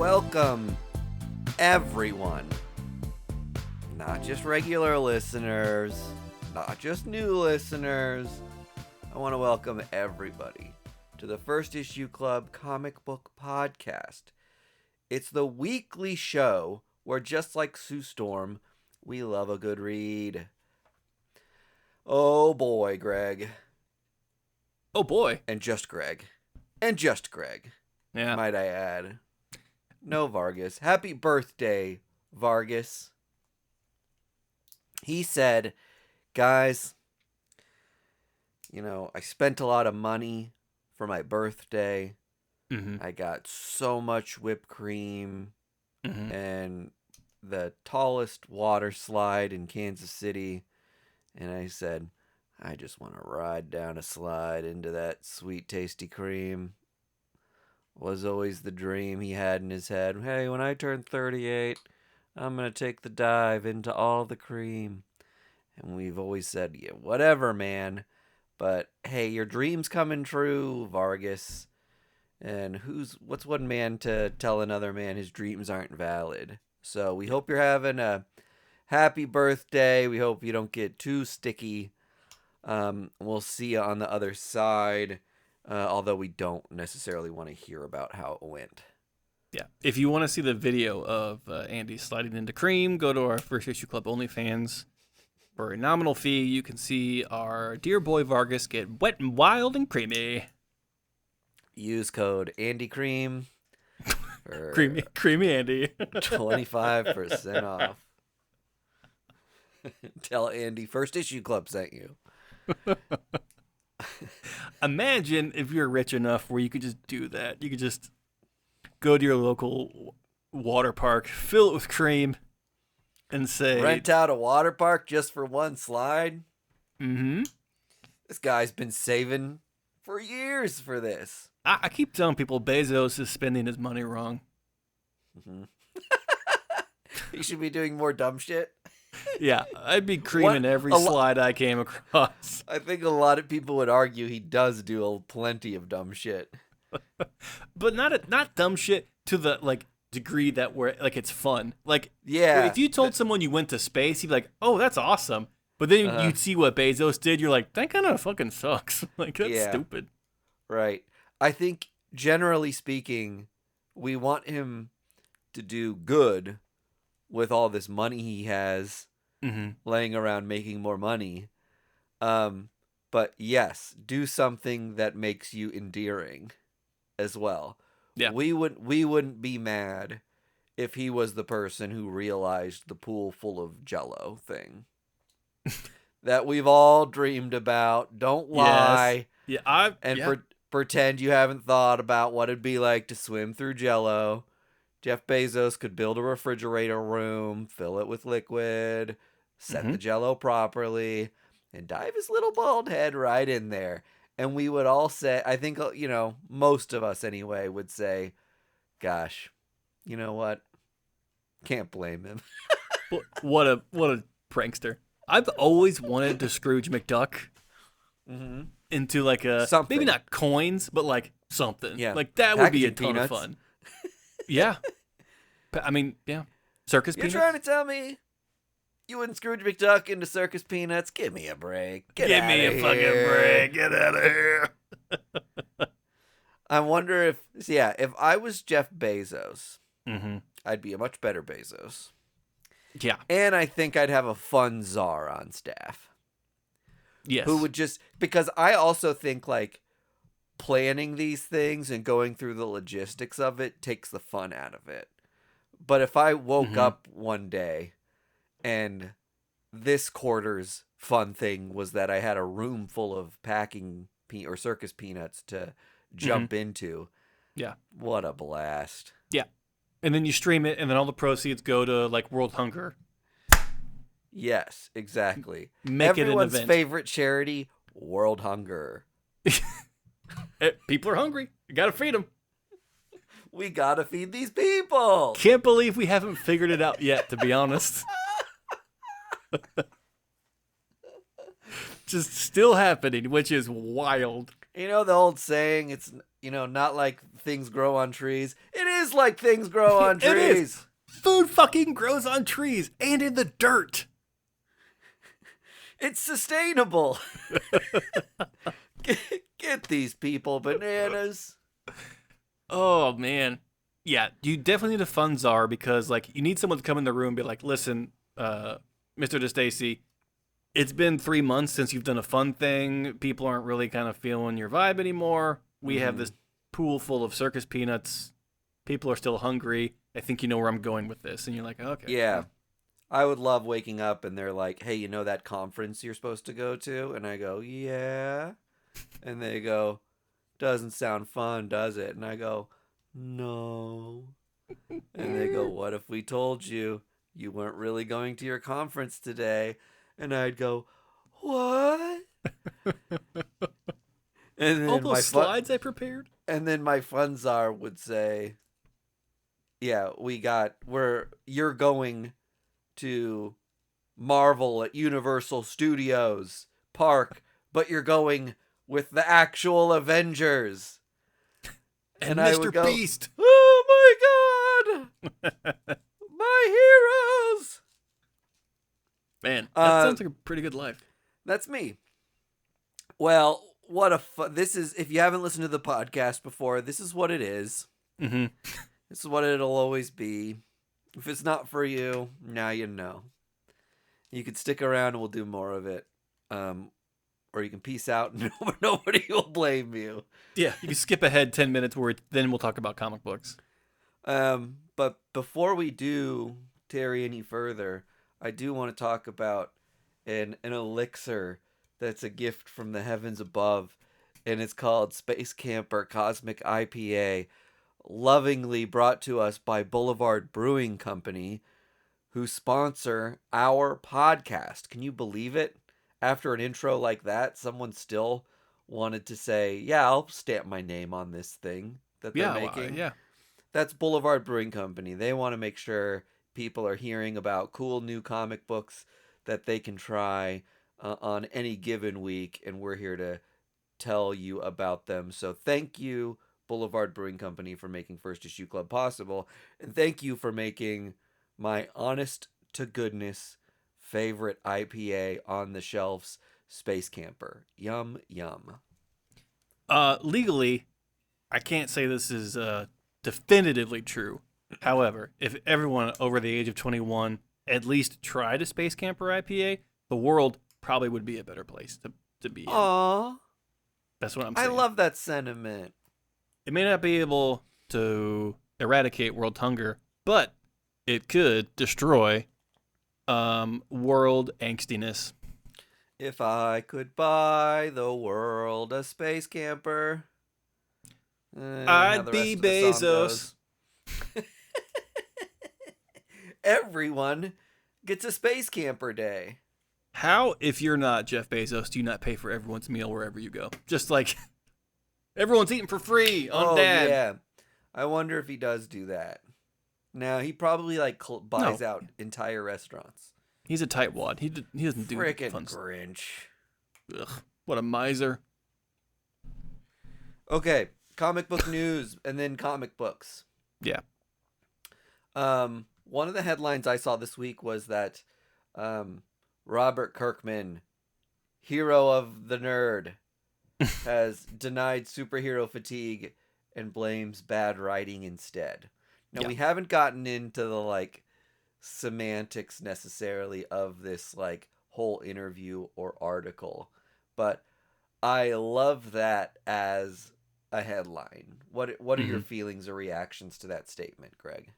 welcome everyone. Not just regular listeners, not just new listeners. I want to welcome everybody to the First Issue Club comic book podcast. It's the weekly show where, just like Sue Storm, we love a good read. Oh boy, Greg. Oh boy. And just Greg. And just Greg. Yeah. Might I add. No Vargas. Happy birthday, Vargas. He said, guys, I spent a lot of money for my birthday. Mm-hmm. I got so much whipped cream and the tallest water slide in Kansas City. And I said, I just want to ride down a slide into that sweet, tasty cream. Was always the dream he had in his head. Hey, when I turn 38, I'm going to take the dive into all the cream. And we've always said, yeah, whatever, man. But hey, your dream's coming true, Vargas. And what's one man to tell another man his dreams aren't valid? So we hope you're having a happy birthday. We hope you don't get too sticky. We'll see you on the other side. Although we don't necessarily want to hear about how it went. Yeah. If you want to see the video of Andy sliding into cream, go to our First Issue Club OnlyFans. For a nominal fee, you can see our dear boy Vargas get wet and wild and creamy. Use code AndyCream for creamy Andy. 25% off. Tell Andy First Issue Club sent you. Imagine if you're rich enough where you could just do that. You could just go to your local water park, fill it with cream, and say... Rent out a water park just for one slide? Mm-hmm. This guy's been saving for years for this. I keep telling people Bezos is spending his money wrong. Mm-hmm. He should be doing more dumb shit. Yeah, I'd be creaming every slide I came across. I think a lot of people would argue he does do plenty of dumb shit. But not dumb shit to the degree that it's fun. Yeah. If you told someone you went to space, you'd be like, "Oh, that's awesome." But then you'd see what Bezos did, you're like, "That kind of fucking sucks." That's stupid. Right. I think generally speaking, we want him to do good with all this money he has laying around making more money. But yes, do something that makes you endearing as well. Yeah. We wouldn't be mad if he was the person who realized the pool full of Jell-O thing that we've all dreamed about. Don't lie. Yes. Yeah. Pretend you haven't thought about what it'd be like to swim through Jell-O. Jeff Bezos could build a refrigerator room, fill it with liquid, set the Jell-O properly, and dive his little bald head right in there. And we would all say, I think, most of us anyway would say, gosh, you know what? Can't blame him. What a prankster. I've always wanted to Scrooge McDuck into something. Maybe not coins, but something. Yeah. That would be a Packaging ton of fun. Yeah. Yeah. Circus peanuts. You're trying to tell me you wouldn't Scrooge McDuck into circus peanuts? Give me a break. Give me a fucking break. Get out of here. I wonder if I was Jeff Bezos, I'd be a much better Bezos. Yeah. And I think I'd have a fun czar on staff. Yes. Who would because I also think planning these things and going through the logistics of it takes the fun out of it. But if I woke up one day and this quarter's fun thing was that I had a room full of packing or circus peanuts to jump into. Yeah. What a blast. Yeah. And then you stream it, and then all the proceeds go to World Hunger. Yes, exactly. Make Everyone's it an event. favorite charity, World Hunger. People are hungry. You gotta feed them. We gotta feed these people. Can't believe we haven't figured it out yet, to be honest. Just still happening, which is wild. You know the old saying, it's, not like things grow on trees. It is like things grow on It is. trees. Food fucking grows on trees and in the dirt. It's sustainable. Get these people bananas. Oh, man. Yeah, you definitely need a fun czar because, like, you need someone to come in the room and be like, listen, Mr. DeStacy, it's been 3 months since you've done a fun thing. People aren't really kind of feeling your vibe anymore. We have this pool full of circus peanuts. People are still hungry. I think you know where I'm going with this. And you're like, okay. Yeah. I would love waking up and they're like, hey, that conference you're supposed to go to? And I go, yeah. And they go, doesn't sound fun, does it? And I go, no. And they go, what if we told you weren't really going to your conference today? And I'd go, what? And then all those slides I prepared? And then my fun czar would say, yeah, you're going to Marvel at Universal Studios Park, but you're going with the actual Avengers. And I Mr. would go, Beast. oh my God! My heroes! Man, that sounds like a pretty good life. That's me. Well, what a this is, if you haven't listened to the podcast before, this is what it is. Mm-hmm. This is what it'll always be. If it's not for you, now you know. You can stick around and we'll do more of it. Or you can peace out and nobody will blame you. Yeah, you can skip ahead 10 minutes where then we'll talk about comic books. But before we do tarry any further, I do want to talk about an elixir that's a gift from the heavens above, and it's called Space Camper Cosmic IPA, lovingly brought to us by Boulevard Brewing Company, who sponsor our podcast. Can you believe it? After an intro like that, someone still wanted to say, yeah, I'll stamp my name on this thing that they're making. Yeah. That's Boulevard Brewing Company. They want to make sure people are hearing about cool new comic books that they can try on any given week, and we're here to tell you about them. So thank you, Boulevard Brewing Company, for making First Issue Club possible, and thank you for making my honest to goodness favorite IPA on the shelves, Space Camper. Yum, yum. Legally, I can't say this is definitively true. However, if everyone over the age of 21 at least tried a Space Camper IPA, the world probably would be a better place to be in. Aww. That's what I'm saying. I love that sentiment. It may not be able to eradicate world hunger, but it could destroy world angstiness. If I could buy the world a space camper, I'd be Bezos. Everyone gets a space camper day. How, if you're not Jeff Bezos, do you not pay for everyone's meal wherever you go? Just like everyone's eating for free on Dad. Yeah. I wonder if he does do that. Now, he probably buys out entire restaurants. He's a tightwad. He doesn't do frickin' fun Grinch. Ugh, what a miser. Okay, comic book news and then comic books. Yeah. One of the headlines I saw this week was that Robert Kirkman, hero of the nerd, has denied superhero fatigue and blames bad writing instead. Now, we haven't gotten into the semantics necessarily of this whole interview or article, but I love that as a headline. What are your feelings or reactions to that statement, Greg?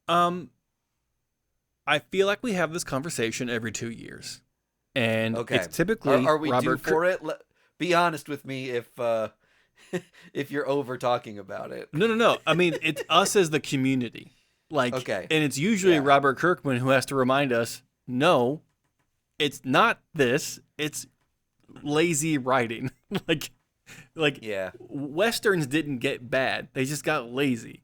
I feel like we have this conversation every 2 years, and it's typically are we Robert due for it? Be honest with me if you're over talking about it. No. I mean, it's us as the community. And it's usually Robert Kirkman who has to remind us, no, it's not this. It's lazy writing. Westerns didn't get bad. They just got lazy.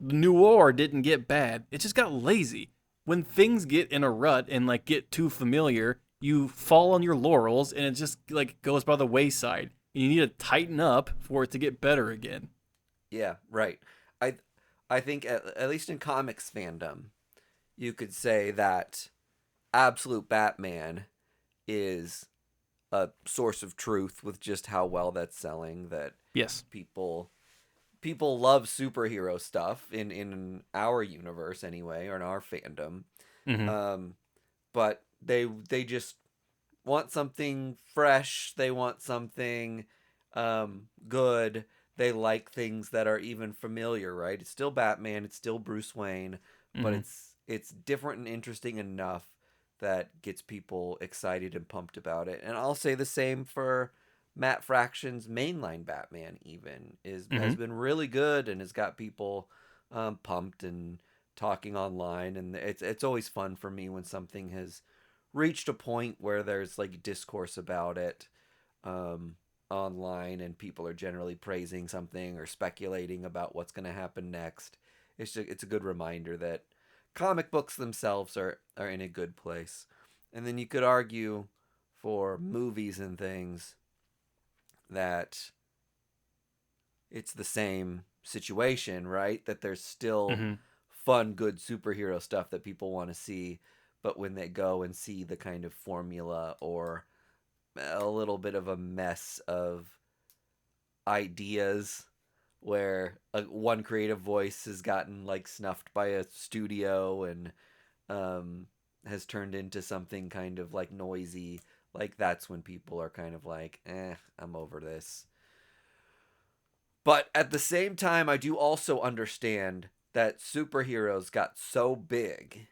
Noir didn't get bad. It just got lazy. When things get in a rut and get too familiar, you fall on your laurels and it just goes by the wayside. You need to tighten up for it to get better again. Yeah, right. I think at least in comics fandom, you could say that Absolute Batman is a source of truth with just how well that's selling. That Yes. people love superhero stuff in our universe anyway, or in our fandom. Mm-hmm. But they just want something fresh. They want something good. They like things that are even familiar, right? It's still Batman. It's still Bruce Wayne, but Mm-hmm. it's different and interesting enough that gets people excited and pumped about it. And I'll say the same for Matt Fraction's mainline Batman. Even has Mm-hmm. been really good and has got people pumped and talking online. And it's always fun for me when something has reached a point where there's like discourse about it online, and people are generally praising something or speculating about what's going to happen next. It's a good reminder that comic books themselves are in a good place. And then you could argue for movies and things that it's the same situation, right? That there's still Mm-hmm. fun, good superhero stuff that people want to see, but when they go and see the kind of formula or a little bit of a mess of ideas where one creative voice has gotten like snuffed by a studio and has turned into something kind of like noisy, like that's when people are kind of like, I'm over this. But at the same time, I do also understand that superheroes got so big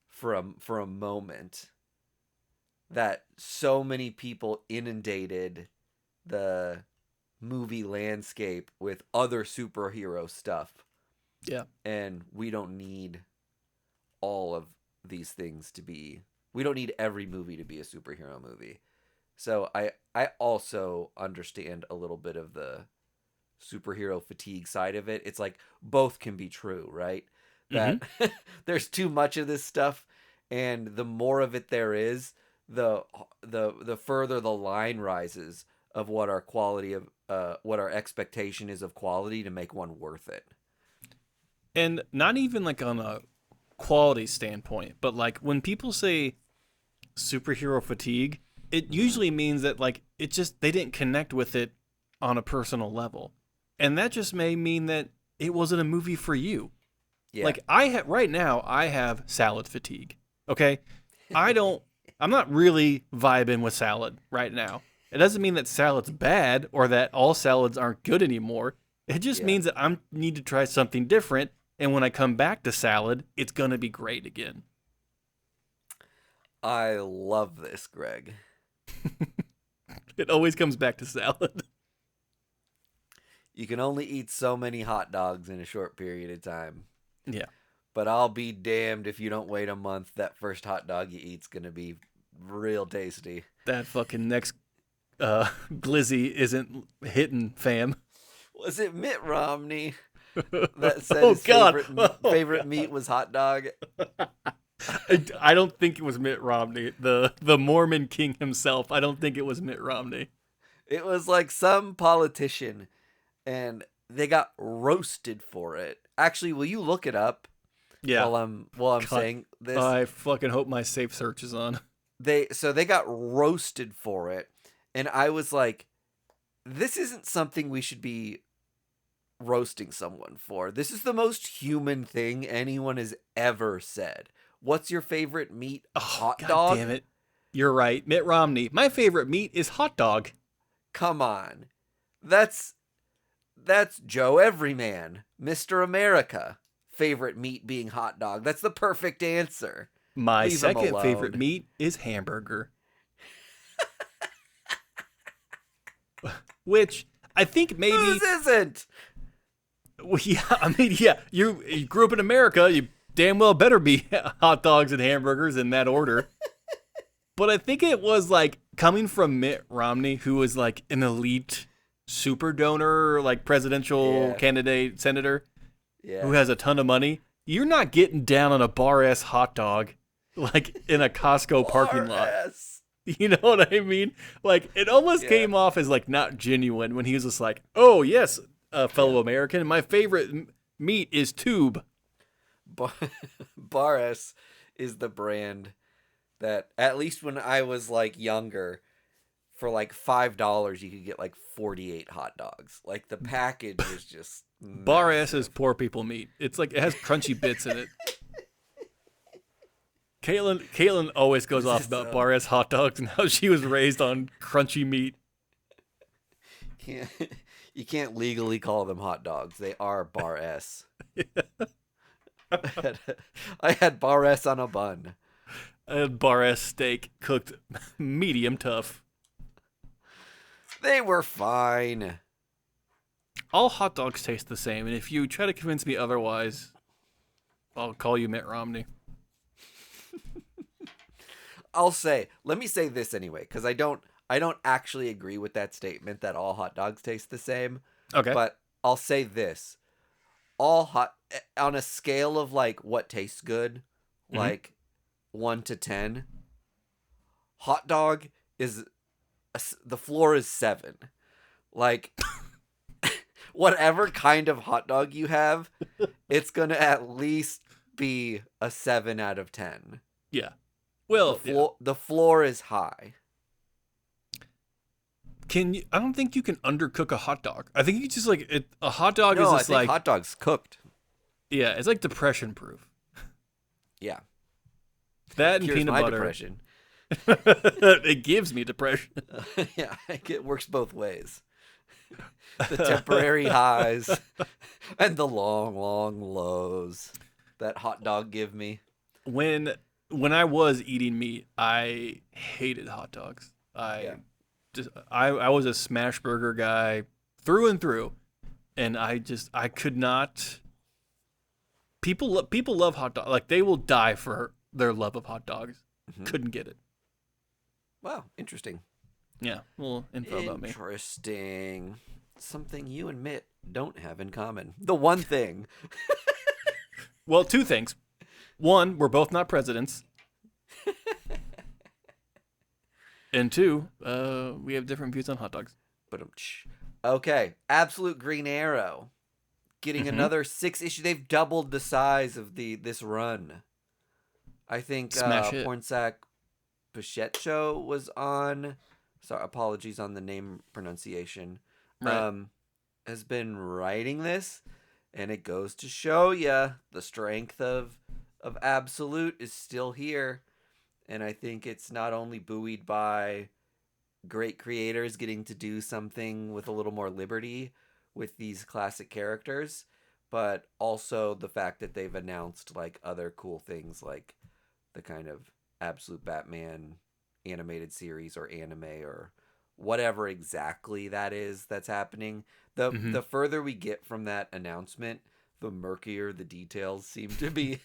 for a moment that so many people inundated the movie landscape with other superhero stuff, Yeah. and we don't need all of these things to be, we don't need every movie to be a superhero movie. So I also understand a little bit of the superhero fatigue side of it. It's like both can be true, right? Mm-hmm. That there's too much of this stuff, and the more of it there is, the further the line rises of what our quality of what our expectation is of quality to make one worth it. And not even like on a quality standpoint, but like when people say superhero fatigue, it Mm-hmm. usually means that like it just they didn't connect with it on a personal level. And that just may mean that it wasn't a movie for you. Yeah. Like right now I have salad fatigue. Okay? I don't I'm not really vibing with salad right now. It doesn't mean that salad's bad or that all salads aren't good anymore. It just Yeah. means that I need to try something different, and when I come back to salad, it's going to be great again. I love this, Greg. It always comes back to salad. You can only eat so many hot dogs in a short period of time. Yeah. But I'll be damned if you don't wait a month. That first hot dog you eat's going to be real tasty. That fucking next glizzy isn't hitting, fam. Was it Mitt Romney that said Oh his god. favorite meat was hot dog? I don't think it was Mitt Romney, the Mormon king himself. I don't think it was Mitt Romney. It was like some politician, and they got roasted for it. Actually, will you look it up Yeah. while I'm God, saying this? I fucking hope my safe search is on. They got roasted for it, and I was like, this isn't something we should be roasting someone for. This is the most human thing anyone has ever said. What's your favorite meat? Oh, Hot god dog? damn it. You're right. Mitt Romney. My favorite meat is hot dog. Come on. That's Joe Everyman, Mr. America. Favorite meat being hot dog. That's the perfect answer. My Leave him second favorite alone. meat is hamburger. Which I think maybe Whose isn't? well, yeah, I mean, yeah, you grew up in America, you damn well better be hot dogs and hamburgers in that order. But I think it was like coming from Mitt Romney, who was like an elite super donor, like presidential Yeah. candidate, senator, Yeah. who has a ton of money. You're not getting down on a bar ass hot dog like in a Costco parking lot. RS. You know what I mean? Like, it almost came off as, like, not genuine when he was just like, oh, yes, fellow American, my favorite meat is tube. Bar S is the brand that, at least when I was, like, younger, for, like, $5, you could get, like, 48 hot dogs. Like, the package is just Bar S massive. is poor people meat. It's like, it has crunchy bits in it. Caitlin always goes off about Bar S hot dogs and how she was raised on crunchy meat. You can't legally call them hot dogs. They are Bar S. I had Bar S on a bun. I had Bar S steak cooked medium tough. They were fine. All hot dogs taste the same, and if you try to convince me otherwise, I'll call you Mitt Romney. Let me say this anyway, because I don't actually agree with that statement that all hot dogs taste the same. Okay. But I'll say this. On a scale of, like, what tastes good, like 1 to 10, hot dog is, the floor is 7. Like, whatever kind of hot dog you have, it's going to at least be a 7 out of 10. Yeah. Well, the floor is high. I don't think you can undercook a hot dog. I think you just a hot dog is No, just I think hot dog's cooked. Yeah, it's like depression proof. Yeah. That and Cures peanut my butter. Depression. It gives me depression. Yeah, it works both ways. The temporary highs and the long, long lows that hot dog give me. When I was eating meat, I hated hot dogs. I was a smash burger guy through and through, and I could not. People love hot dogs. Like, they will die for their love of hot dogs. Mm-hmm. Couldn't get it. Wow, interesting. Yeah, well, info about me. Interesting. Something you and Mitt don't have in common. The one thing. Well, 2 things. One, we're both not presidents. And 2, we have different views on hot dogs. Okay, Absolute Green Arrow. Getting another 6 issue. They've doubled the size of this run. I think Pornsak Pacheco was on. Sorry, apologies on the name pronunciation. Right. Has been writing this, and it goes to show you the strength of Absolute is still here. And I think it's not only buoyed by great creators getting to do something with a little more liberty with these classic characters, but also the fact that they've announced, like, other cool things, like the kind of Absolute Batman animated series or anime or whatever exactly that is that's happening. The further we get from that announcement, the murkier the details seem to be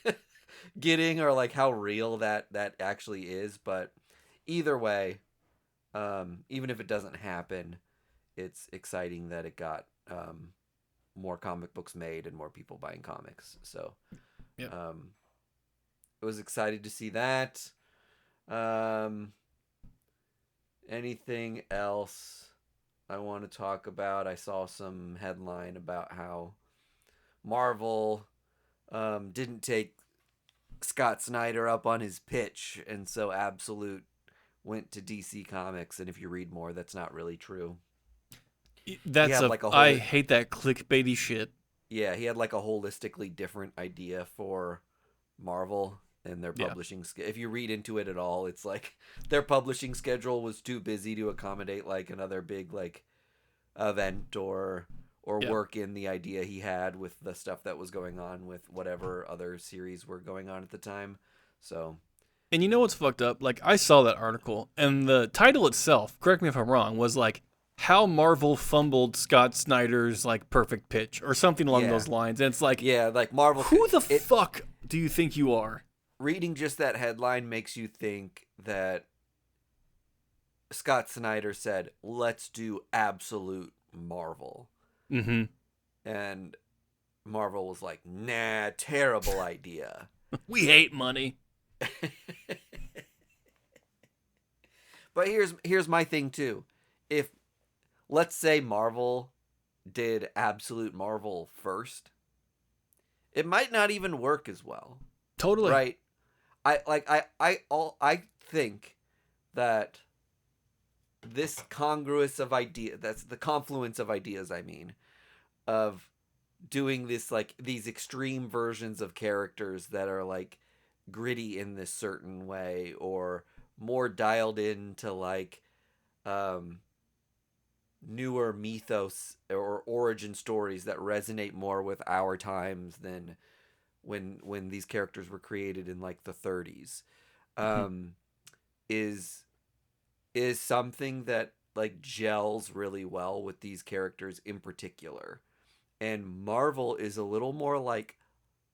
getting, or like how real that actually is. But either way, even if it doesn't happen, it's exciting that it got more comic books made and more people buying comics. So I was excited to see that. Anything else I want to talk about? I saw some headline about how Marvel didn't take Scott Snyder up on his pitch, and so Absolute went to DC Comics. And if you read more, that's not really true. I hate that clickbaity shit. Yeah, he had like a holistically different idea for Marvel and their publishing. If you read into it at all, it's like their publishing schedule was too busy to accommodate like another big like event or work in the idea he had with the stuff that was going on with whatever other series were going on at the time. So, and you know what's fucked up? Like, I saw that article, and the title itself, correct me if I'm wrong, was like, how Marvel fumbled Scott Snyder's like perfect pitch or something along those lines. And it's like, like Marvel. Who the fuck do you think you are? Reading just that headline makes you think that Scott Snyder said, "Let's do Absolute Marvel." Mm-hmm. And Marvel was like, "Nah, terrible idea. We hate money." But here's my thing too. If let's say Marvel did Absolute Marvel first, it might not even work as well. Totally. Right? I think that this congruence of idea, that's the confluence of ideas, I mean, of doing this, like, these extreme versions of characters that are like gritty in this certain way, or more dialed into like newer mythos or origin stories that resonate more with our times than when these characters were created in like the 30s, is something that like gels really well with these characters in particular. And Marvel is a little more like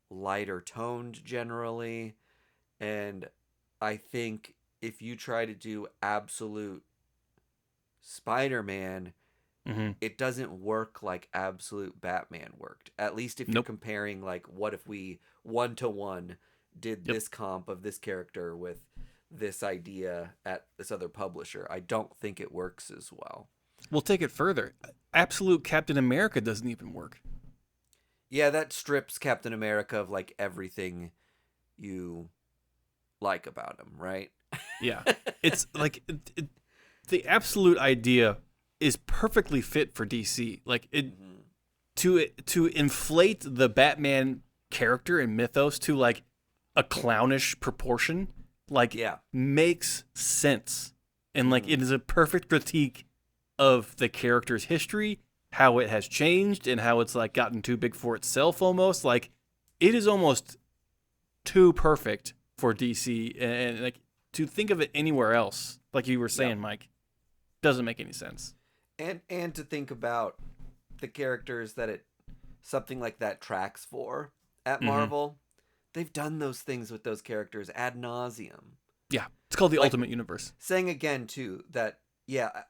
lighter toned generally, and I think if you try to do absolute Spider-Man, it doesn't work like absolute Batman worked. At least if you're comparing, like, what if we 1-to-1 did this comp of this character with this idea at this other publisher. I don't think it works as well. We'll take it further. Absolute Captain America doesn't even work. Yeah, that strips Captain America of like everything you like about him, right? Yeah. It's like the absolute idea is perfectly fit for DC. Like to inflate the Batman character and mythos to like a clownish proportion, like makes sense. And like it is a perfect critique of the character's history, how it has changed, and how it's like gotten too big for itself almost. Like it is almost too perfect for DC, and like to think of it anywhere else, like you were saying, Mike, doesn't make any sense. And to think about the characters that something like that tracks for at Marvel, they've done those things with those characters ad nauseum. Yeah, it's called the Ultimate Universe. Saying again too that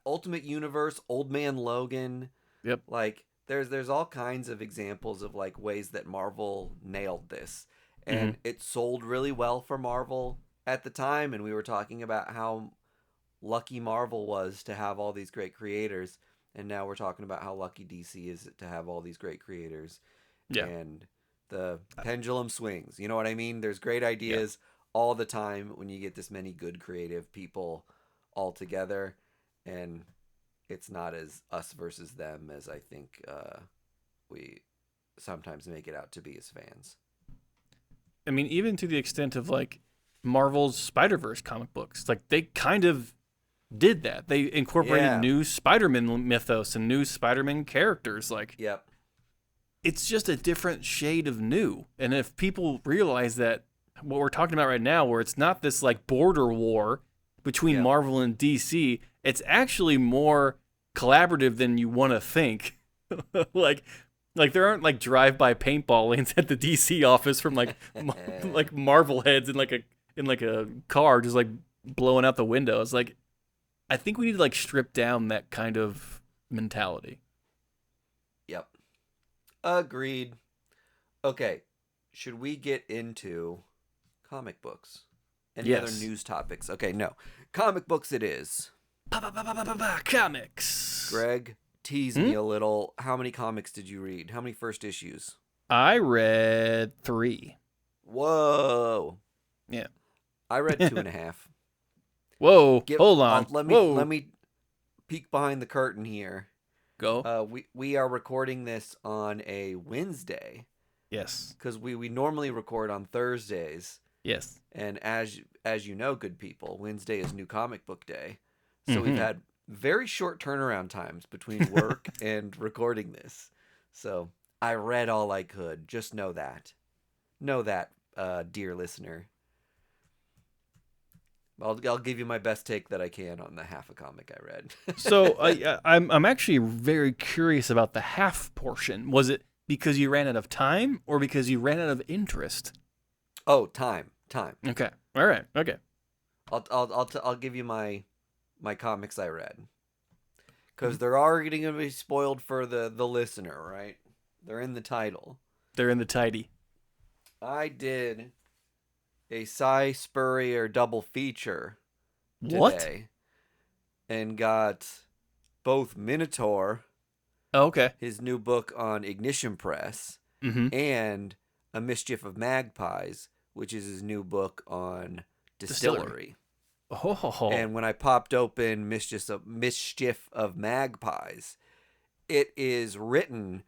Ultimate Universe, Old Man Logan. Yep. Like there's all kinds of examples of like ways that Marvel nailed this, and it sold really well for Marvel at the time. And we were talking about how lucky Marvel was to have all these great creators, and now we're talking about how lucky DC is to have all these great creators. Yeah. And the pendulum swings. You know what I mean? There's great ideas all the time when you get this many good creative people all together, and it's not as us versus them as I think we sometimes make it out to be as fans. I mean, even to the extent of like Marvel's Spider-Verse comic books, like they kind of did that. They incorporated new Spider-Man mythos and new Spider-Man characters. Like, it's just a different shade of new. And if people realize that what we're talking about right now, where it's not this like border war between Marvel and DC, it's actually more collaborative than you want to think. like there aren't like drive-by paintballings at the DC office from like like Marvel heads in like a car just like blowing out the windows. Like, I think we need to like strip down that kind of mentality. Yep. Agreed. Okay. Should we get into comic books? Any other news topics? Okay, no. Comic books it is. Comics. Greg, tease me a little. How many comics did you read? How many first issues? I read 3. Whoa. Yeah. I read 2.5. Whoa. Hold on. Let me peek behind the curtain here. Go. We are recording this on a Wednesday. Yes. Because we normally record on Thursdays. Yes. And as you know, good people, Wednesday is New Comic Book Day. So we've had very short turnaround times between work and recording this. So I read all I could. Just know that. Know that, dear listener. I'll give you my best take that I can on the half a comic I read. So I'm actually very curious about the half portion. Was it because you ran out of time or because you ran out of interest? Oh, time. Okay. All right. Okay. I'll give you my comics I read, because they're already going to be spoiled for the listener, right? They're in the title. They're in the tidy. I did a Spurrier double feature today. What? and got both Minotaur, Oh, okay. his new book on Ignition Press, and A Mischief of Magpies, which is his new book on DSTLRY. Oh. And when I popped open Mischief of Magpies, it is written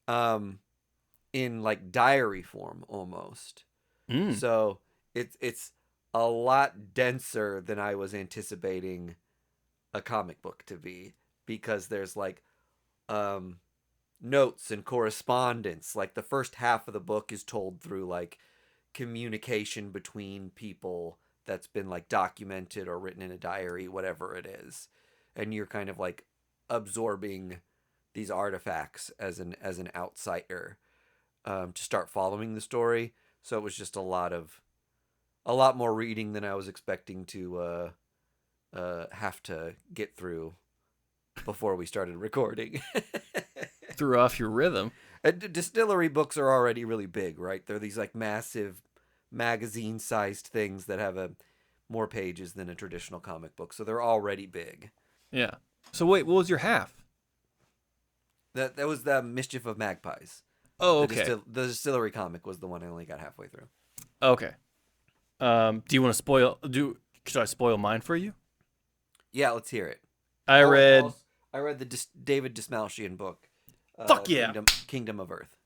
in like diary form almost. So it's a lot denser than I was anticipating a comic book to be, because there's like notes and correspondence. Like the first half of the book is told through like communication between people that's been like documented or written in a diary, whatever it is, and you're kind of like absorbing these artifacts as an outsider to start following the story. So it was just a lot more reading than I was expecting to have to get through before we started recording. Threw off your rhythm. DSTLRY books are already really big, right? They're these like massive magazine-sized things that have more pages than a traditional comic book, so they're already big. Yeah. So wait, what was your half? That was the Mischief of Magpies. Oh, okay. The DSTLRY comic was the one I only got halfway through. Okay. Do you want to spoil? Should I spoil mine for you? Yeah, let's hear it. I read the David Dismalchian book. Fuck yeah! Kingdom of Earth.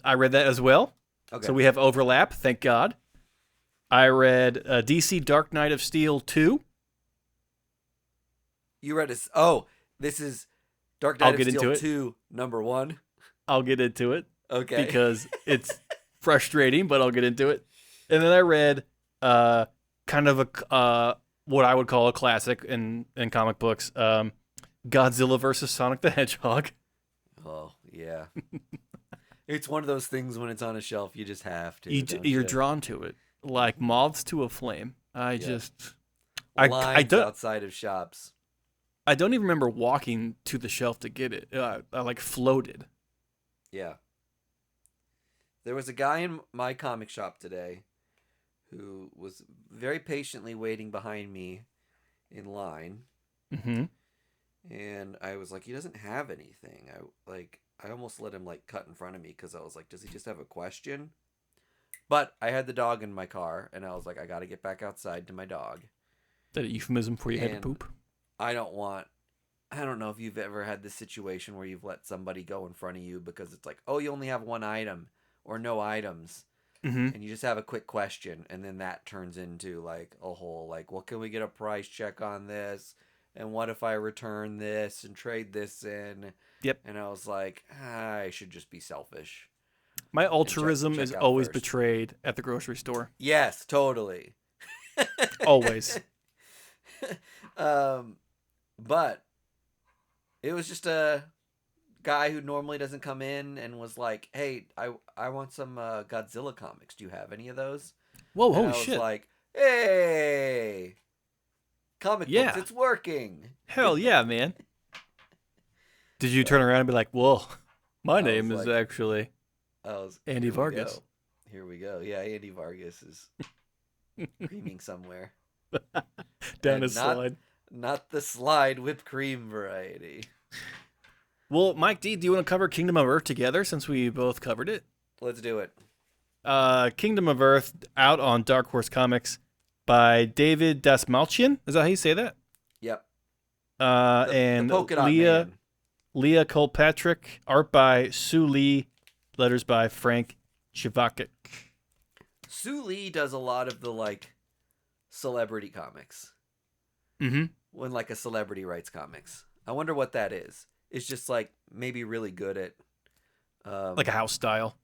I read that as well. Okay. So we have overlap, thank God. I read DC Dark Knight of Steel 2. You read this? Oh, this is Dark Knight of Steel 2, number 1. I'll get into it. Okay. Because it's frustrating, but I'll get into it. And then I read kind of a what I would call a classic in comic books, Godzilla versus Sonic the Hedgehog. Oh, yeah. It's one of those things when it's on a shelf, you just have to. You're drawn to it, like moths to a flame. Lines don't outside of shops. I don't even remember walking to the shelf to get it. I like floated. Yeah. There was a guy in my comic shop today who was very patiently waiting behind me in line. Mm-hmm. And I was like, he doesn't have anything. I almost let him like cut in front of me because I was like, does he just have a question? But I had the dog in my car, and I was like, I got to get back outside to my dog. Is that a euphemism for you had to poop? I don't know if you've ever had this situation where you've let somebody go in front of you because it's like, oh, you only have one item or no items. Mm-hmm. And you just have a quick question, and then that turns into like a whole like, well, can we get a price check on this? And what if I return this and trade this in? Yep. And I was like, I should just be selfish. My altruism check is out always first. betrayed at the grocery store. Yes, totally. Always. But it was just a guy who normally doesn't come in and was like, hey, I want some Godzilla comics. Do you have any of those? Whoa, and holy I was shit. like, hey, comic books, it's working. Hell yeah, man. Did you turn around and be like, whoa, my name is actually Andy Vargas. Here we go. Yeah, Andy Vargas is creaming somewhere. Down a slide. Not the slide whipped cream variety. Well, Mike D, do you want to cover Kingdom of Earth together since we both covered it? Let's do it. Kingdom of Earth out on Dark Horse Comics by David Dasmalchian. Is that how you say that? Yep. And the Leah Kilpatrick, art by Sue Lee, letters by Frank Chivakik. Sue Lee does a lot of the like celebrity comics. Mm-hmm. When like a celebrity writes comics. I wonder what that is. It's just like maybe really good at like a house style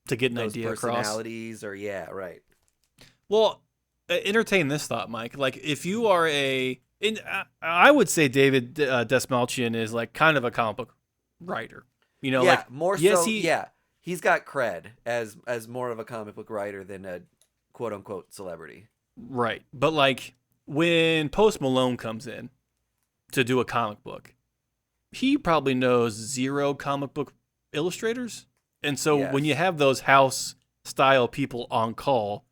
to get an idea across. Personalities or yeah, right. Well, entertain this thought, Mike. Like if you are I would say David Dasmalchian is like kind of a comic book writer. You know, yeah, like more yes, so. He's got cred as more of a comic book writer than a quote unquote celebrity. Right, but like when Post Malone comes in to do a comic book, he probably knows 0 comic book illustrators, and so when you have those house style people on call,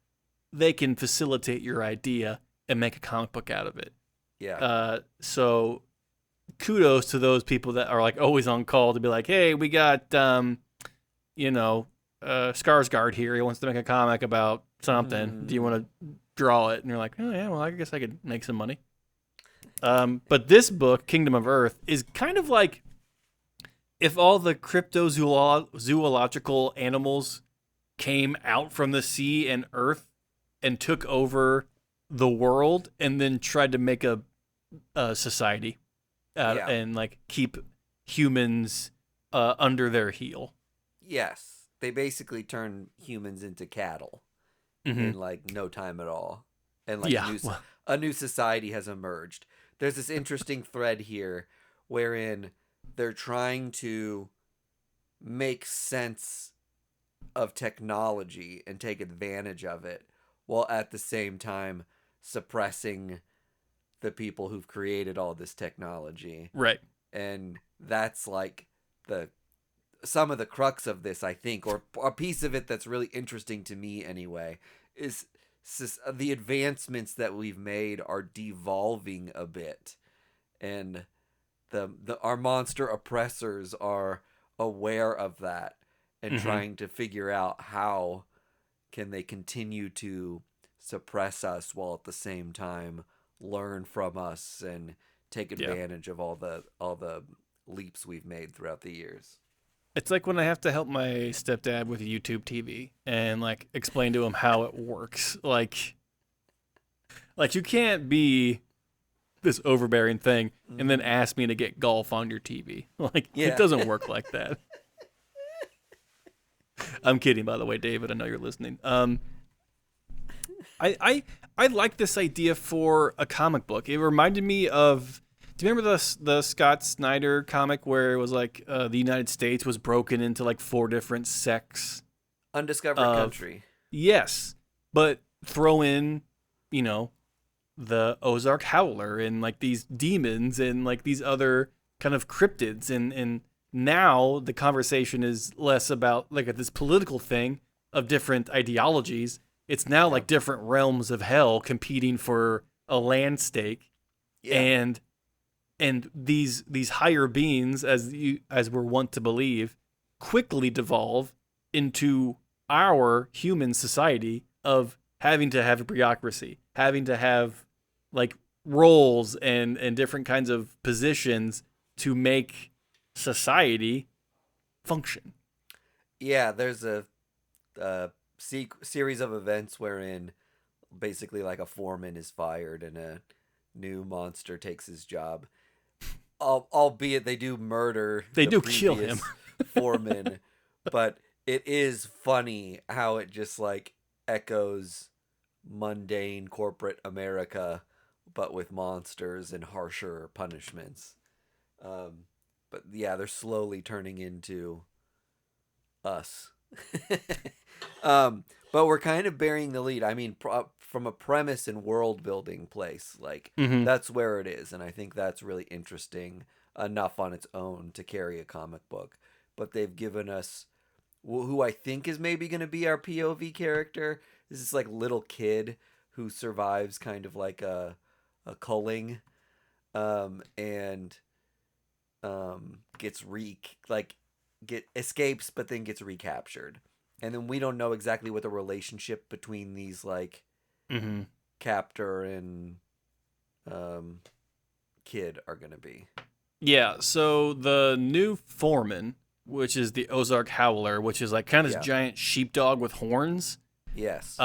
they can facilitate your idea and make a comic book out of it. Yeah. So kudos to those people that are like always on call to be like, hey, we got Skarsgård here. He wants to make a comic about something. Do you want to draw it? And you're like, oh yeah, well I guess I could make some money. But this book, Kingdom of Earth, is kind of like if all the cryptozoological animals came out from the sea and Earth and took over the world and then tried to make a society and like keep humans under their heel. Yes. They basically turn humans into cattle in like no time at all. And like a new society has emerged. There's this interesting thread here wherein they're trying to make sense of technology and take advantage of it while at the same time suppressing the people who've created all this technology. Right. And that's like some of the crux of this, I think, or a piece of it that's really interesting to me anyway, is the advancements that we've made are devolving a bit, and our monster oppressors are aware of that and trying to figure out how can they continue to suppress us while at the same time learn from us and take advantage of all the leaps we've made throughout the years. It's like when I have to help my stepdad with YouTube TV and like explain to him how it works. Like you can't be this overbearing thing and then ask me to get golf on your TV. Like it doesn't work like that. I'm kidding, by the way, David. I know you're listening. I like this idea for a comic book. It reminded me of. Do you remember the Scott Snyder comic where it was like the United States was broken into like 4 different sects? Undiscovered country. Yes, but throw in, the Ozark Howler and like these demons and like these other kind of cryptids and now the conversation is less about like this political thing of different ideologies. It's now like different realms of hell competing for a land stake, and these higher beings, as we're wont to believe, quickly devolve into our human society of having to have a bureaucracy, having to have like roles and different kinds of positions to make society function. Yeah, there's a series of events wherein basically like a foreman is fired and a new monster takes his job. Albeit they do murder. They do kill him. Foreman, but it is funny how it just like echoes mundane corporate America, but with monsters and harsher punishments. But yeah, they're slowly turning into us. But we're kind of bearing the lead. I mean, from a premise and world building place, like that's where it is, and I think that's really interesting enough on its own to carry a comic book. But they've given us who I think is maybe going to be our POV character. This is like little kid who survives kind of like a culling, and gets escapes, but then gets recaptured. And then we don't know exactly what the relationship between these like captor and kid are going to be. Yeah, so the new foreman, which is the Ozark Howler, which is like kind of this giant sheepdog with horns. Yes.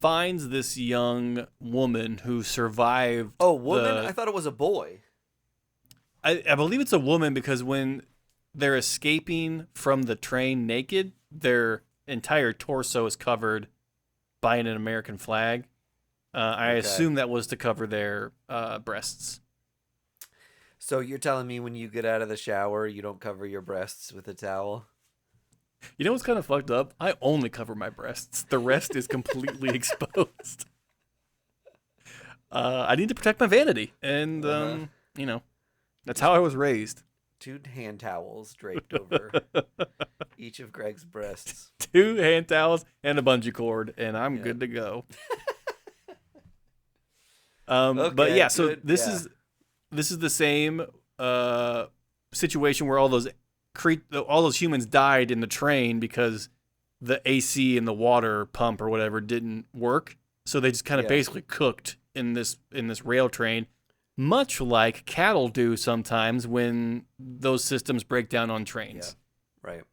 Finds this young woman who survived. Oh, woman? I thought it was a boy. I believe it's a woman because when they're escaping from the train naked, their entire torso is covered by an American flag. I assume that was to cover their breasts. So you're telling me when you get out of the shower, you don't cover your breasts with a towel? You know what's kind of fucked up? I only cover my breasts. The rest is completely exposed. I need to protect my vanity. And, that's how I was raised. 2 hand towels draped over each of Greg's breasts. 2 hand towels and a bungee cord, and I'm good to go. But Okay, yeah, so good. this Yeah. is the same situation where all those humans died in the train because the AC in the water pump or whatever didn't work. So they just kind of Yeah. basically cooked in this rail train, much like cattle do sometimes when those systems break down on Yeah. trains. Right.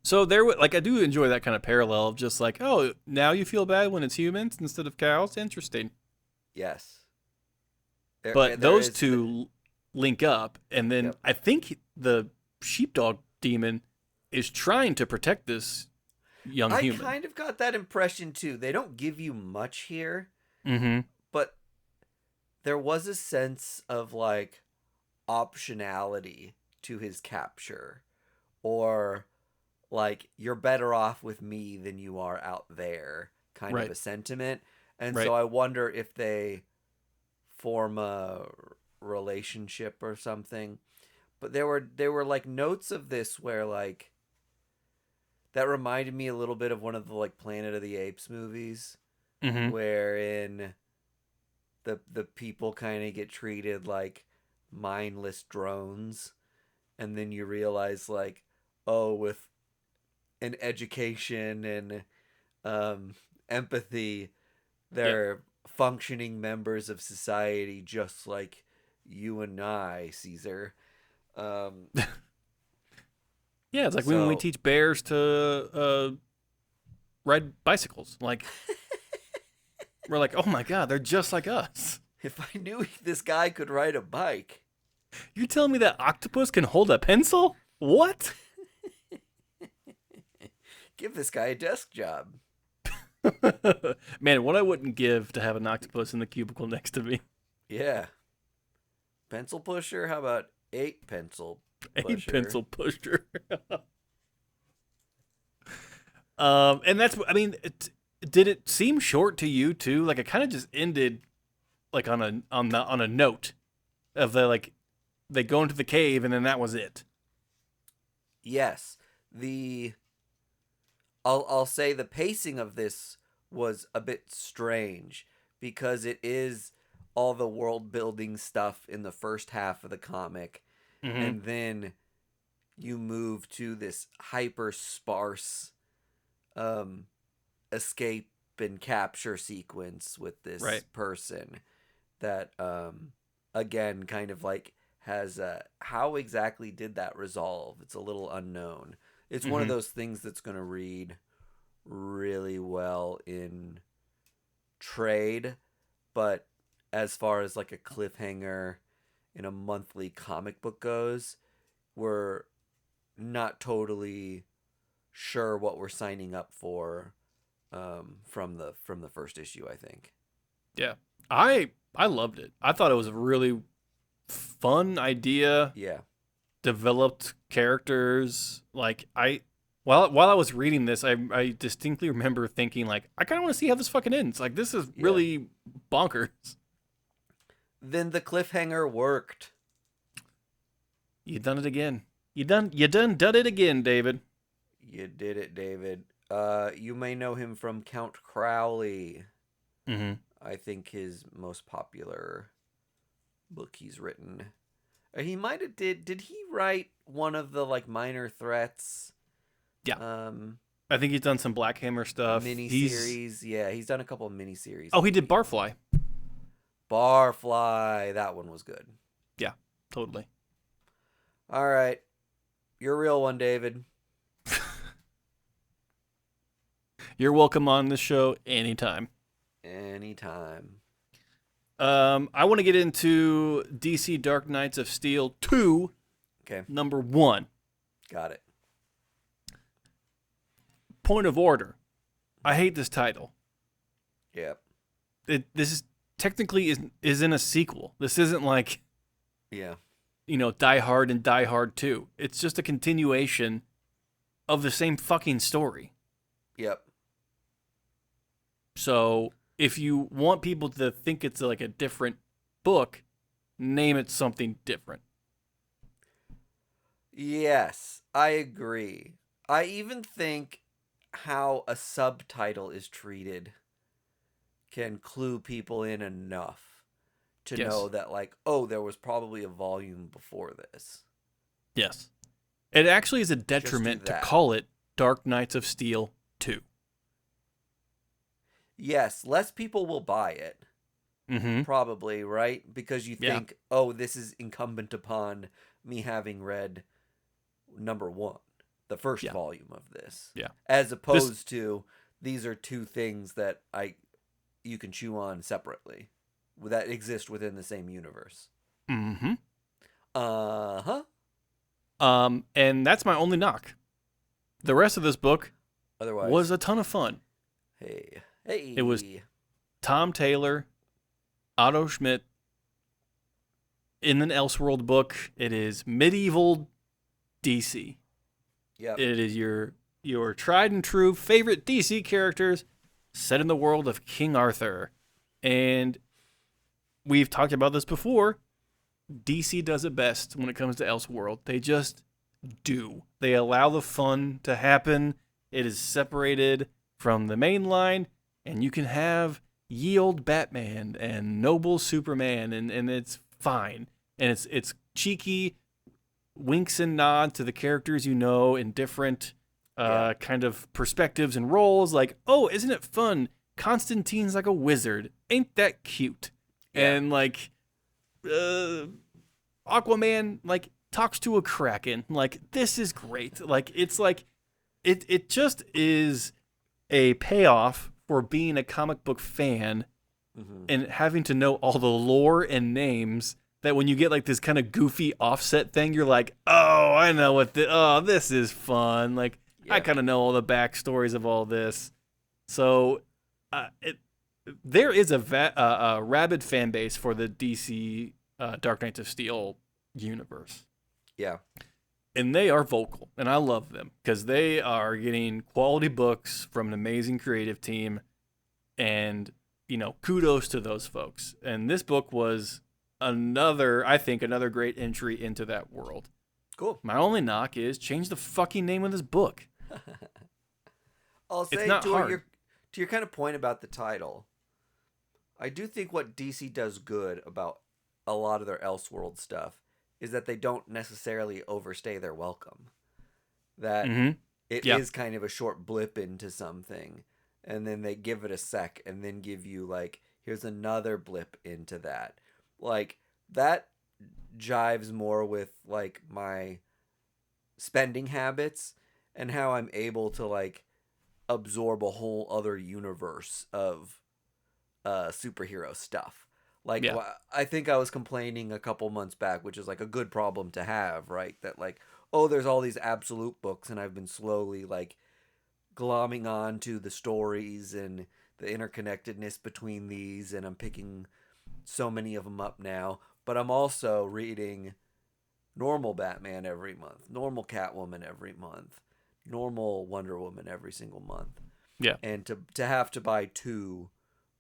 So I do enjoy that kind of parallel of just like, oh, now you feel bad when it's humans instead of cows. Interesting. Yes. But There those is. two link up, and then Yep. I think the sheepdog demon is trying to protect this young I human. kind of got that impression too. They don't give you much here, Mm-hmm. but there was a sense of like optionality to his capture, or like you're better off with me than you are out there kind of Right. a sentiment. And so Right. I wonder if they form a relationship or something. But there were like notes of this where like that reminded me a little bit of one of the like Planet of the Apes movies, Mm-hmm. wherein the people kind of get treated like mindless drones, and then you realize like, oh, with an education and empathy, Yep. they're functioning members of society just like you and I, Caesar. Um, Yeah, it's like when we so teach bears to ride bicycles. Like we're like, oh my god, they're just like us. if I knew this guy could ride a bike, You're telling me that octopus can hold a pencil? What? give this guy a desk job. Man, what I wouldn't give to have an octopus in the cubicle next to me. Yeah. Pencil pusher? How about 8 pencil A pusher? pencil pusher. And that's, I mean, did it seem short to you too? Like it kind of just ended like on a note of the like they go into the cave and then that was it. Yes. The I'll say the pacing of this was a bit strange because it is all the world building stuff in the first half of the comic, Mm-hmm. and then you move to this hyper sparse um escape and capture sequence with this Right. person that again kind of like has how exactly did that resolve? It's a little unknown. It's one of Mm-hmm. those things that's going to read really well in trade, but as far as like a cliffhanger in a monthly comic book goes, we're not totally sure what we're signing up for from the first issue, I think. Yeah. I loved it. I thought it was a really fun idea, Yeah. developed characters. Like while I was reading this, I distinctly remember thinking like I kind of want to see how this fucking ends. Like this is Yeah. really bonkers. Then the cliffhanger worked. You done it again. You done it again, David. You did it, David. You may know him from Count Crowley. Mm-hmm. I think his most popular book he's written. He might have did he write one of the like Minor Threats Yeah. um I think he's done some Black Hammer stuff. mini He's series? Yeah, he's done a couple of mini series. Oh, he did Barfly. Barfly, that one was good. Yeah, totally. All right. You're a real one, David. You're welcome on this show anytime. Anytime. I want to get into DC Dark Knights of Steel 2, Okay. number 1. Got it. Point of order. I hate this title. Yep. This is technically isn't a sequel. This isn't like, Yeah. Die Hard and Die Hard 2. It's just a continuation of the same fucking story. Yep. So if you want people to think it's like a different book, name it something different. Yes, I agree. I even think how a subtitle is treated can clue people in enough. to Yes. know that, like, oh, there was probably a volume before this. Yes. It actually is a Just do detriment to that. call it Dark Knights of Steel 2. Yes, less people will buy it. Mm-hmm. Probably, right? Because you Yeah. think, oh, this is incumbent upon me having read number 1, the first Yeah. volume of this. Yeah. As opposed to these are two things that you can chew on separately that exist within the same universe. Mm-hmm. Uh-huh. And that's my only knock. The rest of this book Otherwise, was a ton of fun. hey. It was Tom Taylor, Otto Schmidt, in an Elseworld book. It is medieval DC. Yep. It is your tried and true favorite DC characters set in the world of King Arthur. And we've talked about this before. DC does it best when it comes to Elseworld. They just do. They allow the fun to happen. It is separated from the main line, and you can have ye old Batman and noble Superman, and it's fine. And it's cheeky winks and nods to the characters you know in different kind of perspectives and roles. Like, oh, isn't it fun? Constantine's like a wizard. Ain't that cute? Yeah. And like, Aquaman like talks to a kraken. Like, this is great. Like, it's like, it just is a payoff for being a comic book fan and having to know all the lore and names. That when you get like this kind of goofy offset thing, you're like, oh, I know what this is fun. Like, I kind of know all the backstories of all this. So, there is a rabid fan base for the DC Dark Knights of Steel universe. Yeah. And they are vocal, and I love them because they are getting quality books from an amazing creative team, and kudos to those folks. And this book was another great entry into that world. Cool. My only knock is change the fucking name of this book. I'll say it's not hard. To your kind of point about the title, I do think what DC does good about a lot of their Elseworld stuff is that they don't necessarily overstay their welcome. That it is kind of a short blip into something, and then they give it a sec, and then give you like, here's another blip into that. Like, that jives more with like my spending habits and how I'm able to like absorb a whole other universe of superhero stuff. Like, I think I was complaining a couple months back, which is like a good problem to have, right? That like, oh, there's all these absolute books, and I've been slowly like glomming on to the stories and the interconnectedness between these, and I'm picking so many of them up now. But I'm also reading normal Batman every month, normal Catwoman every month, normal Wonder Woman every single month. Yeah. And to have to buy 2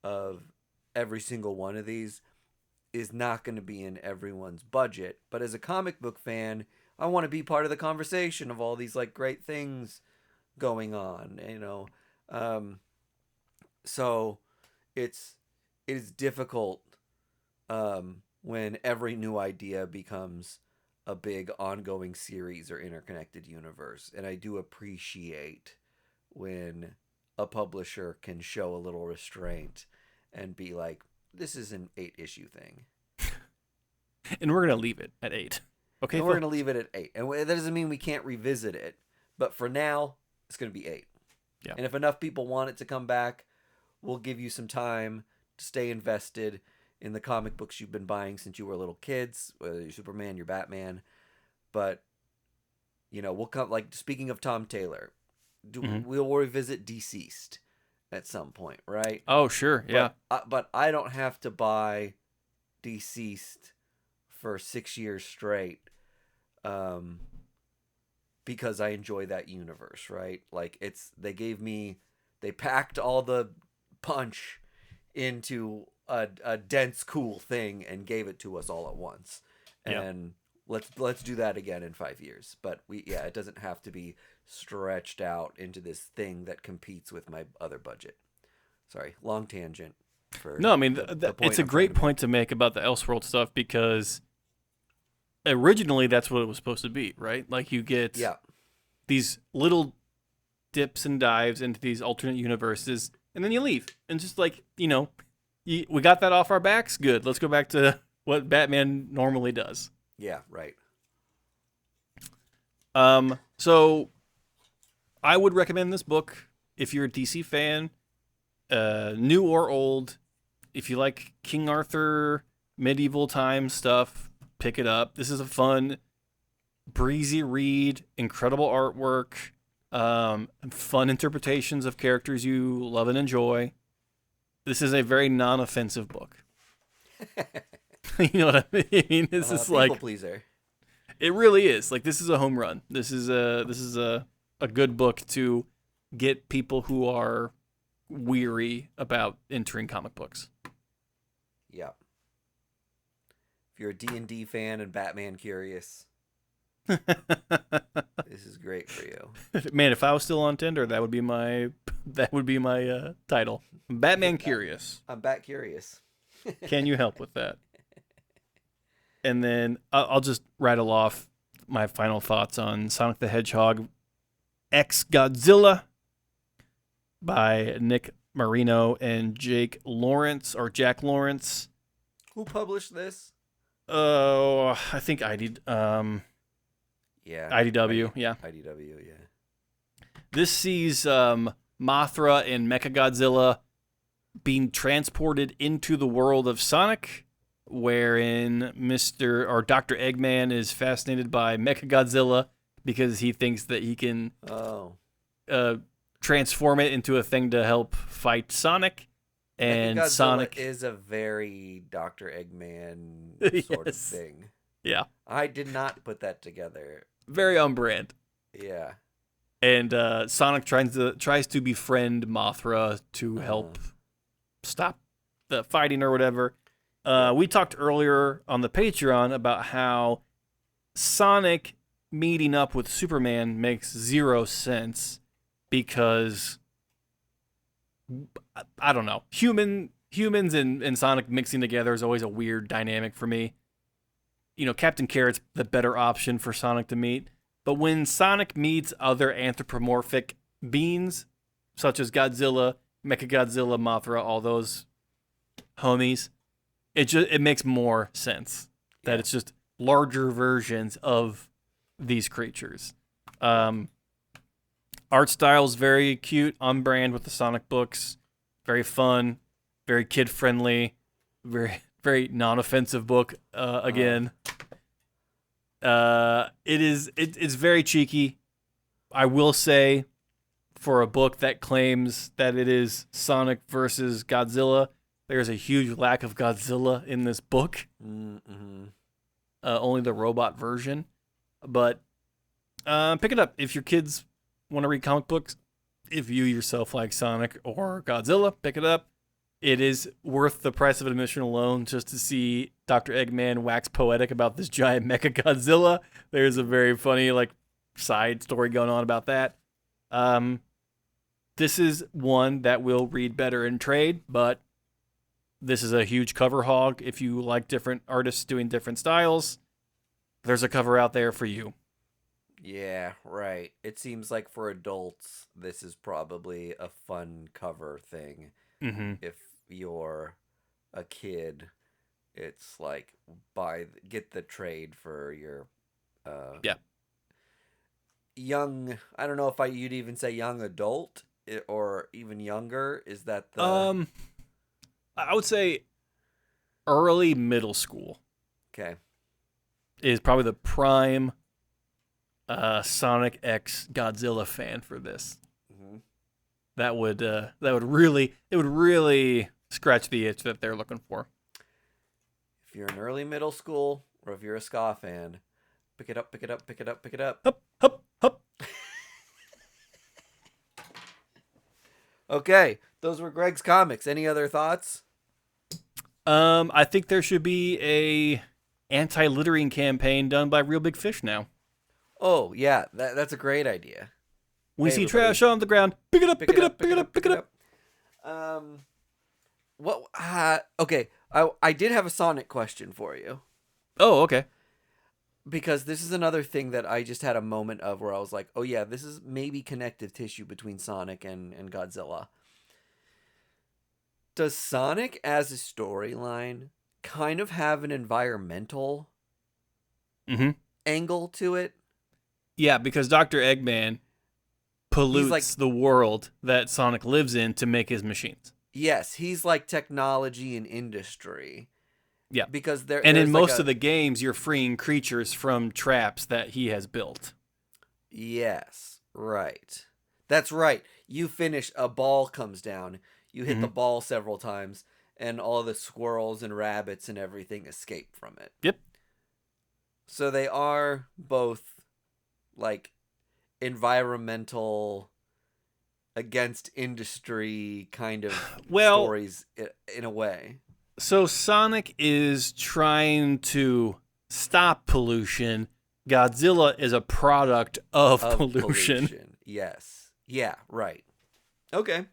of every single one of these is not going to be in everyone's budget. But as a comic book fan, I want to be part of the conversation of all these like great things going on, so it is difficult when every new idea becomes a big ongoing series or interconnected universe. And I do appreciate when a publisher can show a little restraint and be like, this is an 8-issue thing. And we're going to leave it at 8. Okay, and we're going to leave it at 8. And that doesn't mean we can't revisit it. But for now, it's going to be 8. Yeah. And if enough people want it to come back, we'll give you some time to stay invested in the comic books you've been buying since you were little kids, whether you're Superman, you're Batman. But, we'll come, like, speaking of Tom Taylor, we'll revisit Deceased at some point, right? Oh, sure. Yeah. But I don't have to buy Deceased for 6 years straight because I enjoy that universe, right? Like, they packed all the punch into a dense, cool thing and gave it to us all at once. And let's do that again in 5 years. But it doesn't have to be stretched out into this thing that competes with my other budget. Sorry, long tangent. for No, I mean, the point it's a I'm trying great to make. point to make about the Elseworld stuff because originally that's what it was supposed to be, right? Like you get Yeah. these little dips and dives into these alternate universes, and then you leave. And just like, we got that off our backs. Good. Let's go back to what Batman normally does. Yeah, right. So I would recommend this book if you're a DC fan, new or old. If you like King Arthur, medieval time stuff, pick it up. This is a fun, breezy read, incredible artwork, fun interpretations of characters you love and enjoy. This is a very non-offensive book. You know what I mean? This is People like pleaser. it really is. Like this is a home run. This is a good book to get people who are weary about entering comic books. Yeah. If you're a D&D fan and Batman curious, this is great for you. Man, if I was still on Tinder, that would be my title. Batman Curious. I'm Bat curious. Can you help with that? And then I'll just rattle off my final thoughts on Sonic the Hedgehog X Godzilla by Nick Marino and Jack Lawrence. Who published this? Oh, I think Yeah. IDW. Yeah. IDW, yeah. This sees Mothra and Mechagodzilla being transported into the world of Sonic, wherein Dr. Eggman is fascinated by Mechagodzilla because he thinks that he can transform it into a thing to help fight Sonic. And Godzilla Sonic is a very Dr. Eggman sort of thing. Yeah. I did not put that together. Very on brand. Yeah. And Sonic tries to befriend Mothra to help stop the fighting or whatever. We talked earlier on the Patreon about how Sonic meeting up with Superman makes zero sense because I don't know. Humans and Sonic mixing together is always a weird dynamic for me. Captain Carrot's the better option for Sonic to meet. But when Sonic meets other anthropomorphic beings, such as Godzilla, Mechagodzilla, Mothra, all those homies, it makes more sense that it's just larger versions of these creatures. Art style's very cute, on brand with the Sonic books. Very fun, very kid-friendly, very, very non-offensive book, again. It's very cheeky. I will say, for a book that claims that it is Sonic versus Godzilla, there's a huge lack of Godzilla in this book. Mm-hmm. Only the robot version. But pick it up if your kids want to read comic books. If you yourself like Sonic or Godzilla, pick it up. It is worth the price of admission alone just to see Dr. Eggman wax poetic about this giant mecha Godzilla. There's a very funny side story going on about that. This is one that will read better in trade, but this is a huge cover hog. If you like different artists doing different styles, there's a cover out there for you. Yeah, right. It seems like for adults, this is probably a fun cover thing. Mm-hmm. If you're a kid, it's like get the trade for your young. I don't know if you'd even say young adult or even younger. Is that the I would say early middle school. Okay. Is probably the prime Sonic X Godzilla fan for this. Mm-hmm. That would really scratch the itch that they're looking for. If you're in early middle school or if you're a ska fan, pick it up, pick it up, pick it up, pick it up. Hup, hup, hup. Okay, those were Greg's comics. Any other thoughts? I think there should be a anti-littering campaign done by Real Big Fish now. Oh, yeah, that's a great idea. We see trash on the ground. Pick it up, pick it up, pick it up, pick it up. what? Okay, I did have a Sonic question for you. Oh, okay. Because this is another thing that I just had a moment of where I was like, oh yeah, this is maybe connective tissue between Sonic and Godzilla. Does Sonic as a storyline kind of have an environmental Mm-hmm. angle to it? Yeah, because Dr. Eggman He's like, pollutes the world that Sonic lives in to make his machines. yes, he's like technology and industry. Yeah. Because And in there's like most of a, the games, you're freeing creatures from traps that he has built. yes, right. That's right. You finish, a ball comes down. You hit Mm-hmm. the ball several times, and all the squirrels and rabbits and everything escape from it. Yep. So they are both like environmental against industry kind of Well, stories in a way. so Sonic is trying to stop pollution. Godzilla is a product of Of pollution. pollution. Yes. Yeah, right. Okay.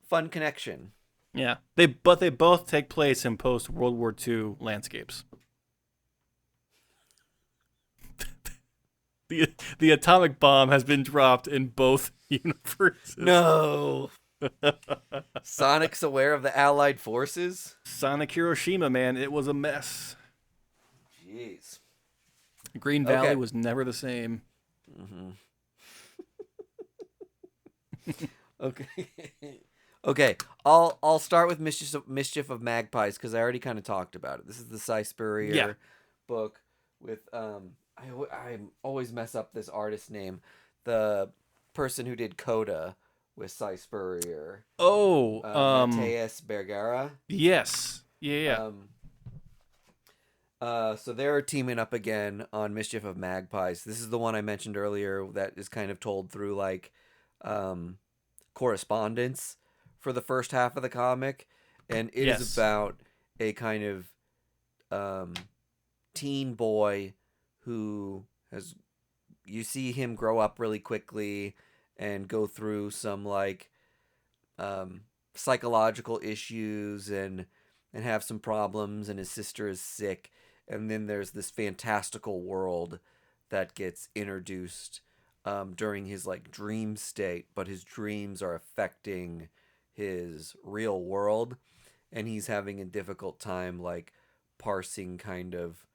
Fun connection. Yeah. They both take place in post World War II landscapes. The atomic bomb has been dropped in both universes. No. Sonic's aware of the Allied forces? Sonic Hiroshima, man, it was a mess. Jeez. Green Valley Okay. was never the same. Mm-hmm. Okay. Okay. I'll start with Mischief of Magpies because I already kind of talked about it. This is the Spurrier book with I always mess up this artist's name. The person who did Coda with Spurrier. Oh, Mateus Bergara. yes. Yeah. So they're teaming up again on Mischief of Magpies. This is the one I mentioned earlier that is kind of told through like correspondence for the first half of the comic, and it is about a kind of teen boy who has, you see him grow up really quickly and go through some like psychological issues and have some problems, and his sister is sick, and then there's this fantastical world that gets introduced during his like dream state, but his dreams are affecting his real world, and he's having a difficult time like parsing kind of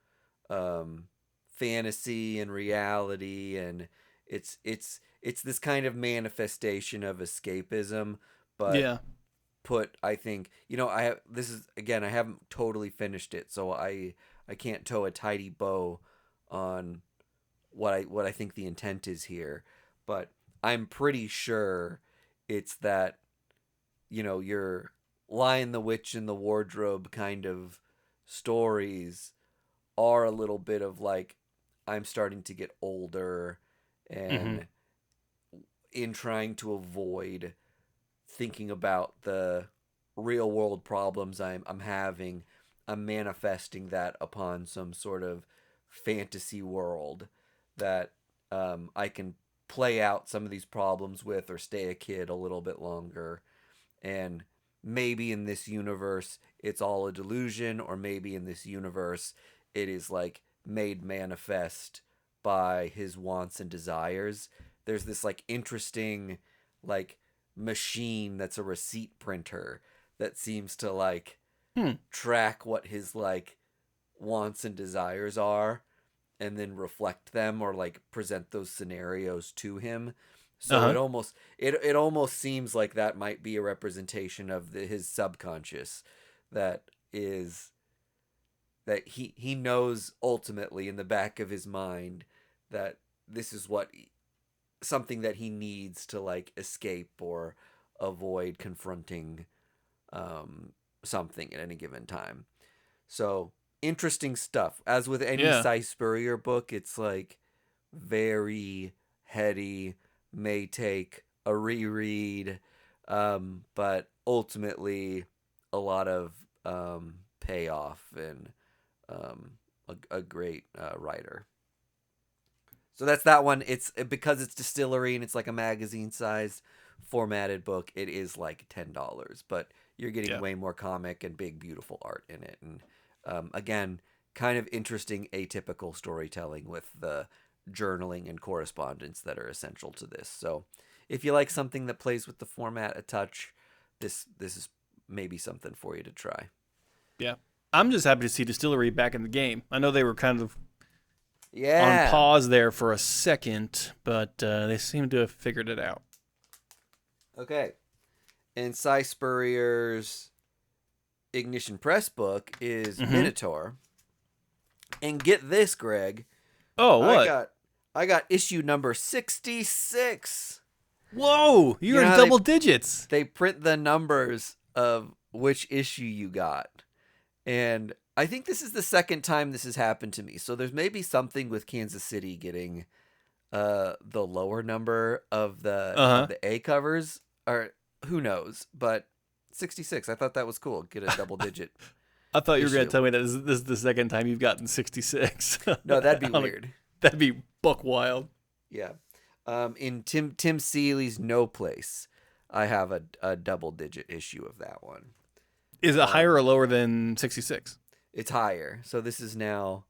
fantasy and reality, and it's this kind of manifestation of escapism, but Yeah. put, I think, I have, this is again, I haven't totally finished it, so I can't toe a tidy bow on what I think the intent is here, but I'm pretty sure it's that, your Lion the Witch in the Wardrobe kind of stories are a little bit of like, I'm starting to get older, Mm-hmm. and in trying to avoid thinking about the real world problems I'm having, I'm manifesting that upon some sort of fantasy world that I can play out some of these problems with, or stay a kid a little bit longer. And maybe in this universe it's all a delusion, or maybe in this universe it is like made manifest by his wants and desires. There's this like interesting like machine that's a receipt printer that seems to like Hmm. track what his like wants and desires are, and then reflect them or like present those scenarios to him. So Uh-huh. it almost seems like that might be a representation of his subconscious, that is, that he knows ultimately in the back of his mind that this is what something that he needs to like escape or avoid confronting something at any given time. So interesting stuff. As with any Yeah. Cy Spurrier book, it's like very heady, may take a reread, but ultimately a lot of payoff, and a great writer. So that's that one. It's because it's DSTLRY and it's like a magazine size formatted book. It is like $10, but you're getting way more comic and big, beautiful art in it. And again, kind of interesting, atypical storytelling with the journaling and correspondence that are essential to this. So if you like something that plays with the format a touch, this is maybe something for you to try. Yeah. I'm just happy to see DSTLRY back in the game. I know they were kind of on pause there for a second, but they seem to have figured it out. Okay. And Cy Spurrier's Ignition Press book is Minotaur. And get this, Greg. Oh, what? I got issue number 66. Whoa, you're in double digits. They print the numbers of which issue you got. And I think this is the second time this has happened to me. So there's maybe something with Kansas City getting the lower number of the A covers, or who knows. But 66, I thought that was cool. Get a double digit. I thought you were going to tell me that this is the second time you've gotten 66. No, that'd be weird. That'd be buck wild. Yeah. In Tim Seeley's No Place, I have a double digit issue of that one. Is it higher or lower than 66? It's higher. So this is now